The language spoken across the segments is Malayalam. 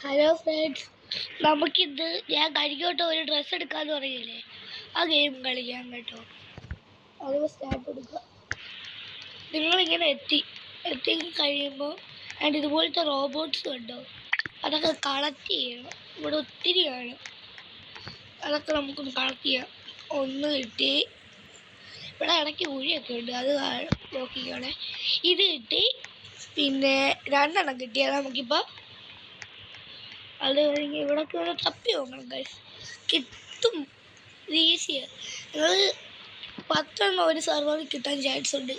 ഹലോ ഫ്രണ്ട്സ്, നമുക്കിന്ന് ഞാൻ കഴിഞ്ഞോട്ട് ഒരു ഡ്രസ്സ് എടുക്കാമെന്ന് പറയില്ലേ, ആ ഗെയിം കളിക്കാം കേട്ടോ. അത് സ്റ്റാർട്ട് എടുക്കുക. നിങ്ങളിങ്ങനെ എത്തി കഴിയുമ്പോൾ ആൻഡ് ഇതുപോലത്തെ റോബോട്ട്സ് കണ്ടോ, അതൊക്കെ കളക്ട് ചെയ്യണം. ഇവിടെ ഒത്തിരിയാണ്, അതൊക്കെ നമുക്കൊന്ന് കളക്ട് ചെയ്യാം. ഒന്ന് കിട്ടി. ഇവിടെ ഇടയ്ക്ക് കുഴിയൊക്കെ ഉണ്ട്, അത് നോക്കിക്കോണേ. ഇത് കിട്ടി, പിന്നെ 2 കിട്ടിയത് നമുക്കിപ്പോൾ. അത് കഴിഞ്ഞ് ഇവിടൊക്കെ ഒന്ന് തപ്പി നോക്കണം ഗൈസ്, കിട്ടും. ഇത് ഈസിയാണ്. നിങ്ങൾ 10 ഒരു സെർവറിൽ കിട്ടാൻ ചാൻസ് ഉണ്ട്.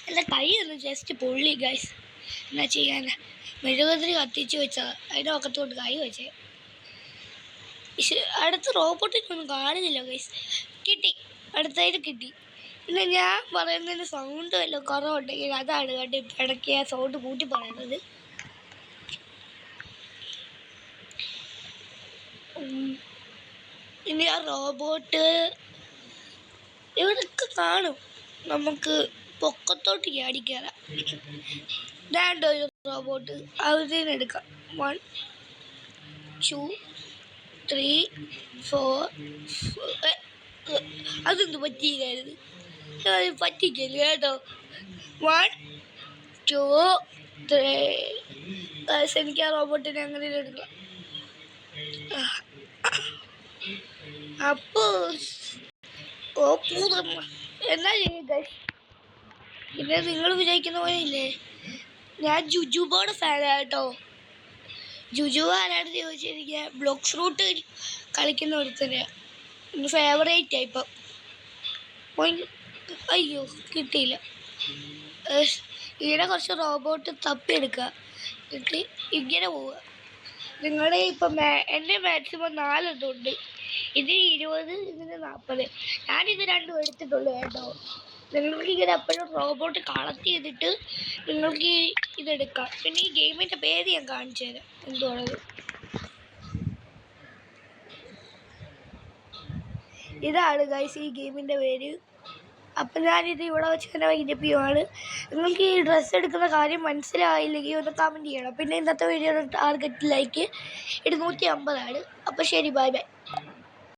എൻ്റെ കൈ ഒന്ന് ജസ്റ്റ് പൊള്ളി ഗൈസ്, എന്നാ ചെയ്യാനാ. മെഴുകുതിരി കത്തിച്ച് വെച്ചാൽ അതിൻ്റെ പക്കത്തോട്ട് കൈ വെച്ചേ. അടുത്ത റോബോട്ടിനൊന്നും കാണുന്നില്ല ഗൈസ്. കിട്ടി, അടുത്തായിട്ട് കിട്ടി. പിന്നെ ഞാൻ പറയുന്നതിന് സൗണ്ട് വല്ലതും കുറവുണ്ടെങ്കിൽ അതാണ് കേട്ടോ ഇപ്പം ഇടയ്ക്ക് ആ സൗണ്ട് കൂട്ടി പറയുന്നത്. ഇനി ആ റോബോട്ട് ഇവിടൊക്കെ കാണും, നമുക്ക് പൊക്കത്തോട്ട് ചാടിക്കയറാം. വേണ്ട ഒരു റോബോട്ട് അതിനെടുക്കാം. 1 2 3 4. അതൊന്നും പറ്റിയില്ലായിരുന്നു, പറ്റിക്കല് കേട്ടോ. 1 2 3. എനിക്ക് ആ റോബോട്ടിനെ അങ്ങനെ എടുക്കാം. അപ്പോ എന്നാ ചെയ്യുക. പിന്നെ നിങ്ങൾ വിചാരിക്കുന്ന പോലെ ഇല്ലേ, ഞാൻ ജുജുബോയുടെ ഫാനാണ് കേട്ടോ. ജുജു ആരാണെന്ന് ചോദിച്ചിരിക്കുക, ബ്ലോക്ക് ഫ്രൂട്ട് കളിക്കുന്ന ഒരുത്തന്നെ ഫേവറേറ്റ് ആയി ഇപ്പം. അയ്യോ കിട്ടിയില്ല. ഇവിടെ കുറച്ച് റോബോട്ട് തപ്പിയെടുക്കുക, എന്നിട്ട് ഇങ്ങനെ പോവുക. നിങ്ങളുടെ ഇപ്പം എൻ്റെ മാക്സിമം 4 ഉണ്ട്. ഇത് 20, ഇതിന് 40. ഞാനിത് 2 എടുത്തിട്ടുള്ളൂ കേട്ടോ. നിങ്ങൾക്ക് ഇങ്ങനെ എപ്പോഴും റോബോട്ട് കളക്ട് ചെയ്തിട്ട് നിങ്ങൾക്ക് ഇതെടുക്കാം. പിന്നെ ഈ ഗെയിമിൻ്റെ പേര് ഞാൻ കാണിച്ചു തരാം എന്തുവാണത്. ഇതാണ് ഗൈസ് ഈ ഗെയിമിൻ്റെ പേര്. അപ്പം ഞാനിത് ഇവിടെ വെച്ച് തന്നെ വൈൻഡപ്പ് ചെയ്യുവാണ്. നിങ്ങൾക്ക് ഈ ഡ്രസ്സ് എടുക്കുന്ന കാര്യം മനസ്സിലായില്ലെങ്കിൽ ഒന്ന് കമൻറ്റ് ചെയ്യണം. പിന്നെ ഇന്നത്തെ വീഡിയോയുടെ ടാർഗറ്റ് ലൈക്ക് 250 ആണ്. അപ്പോൾ ശരി, ബൈ ബൈ.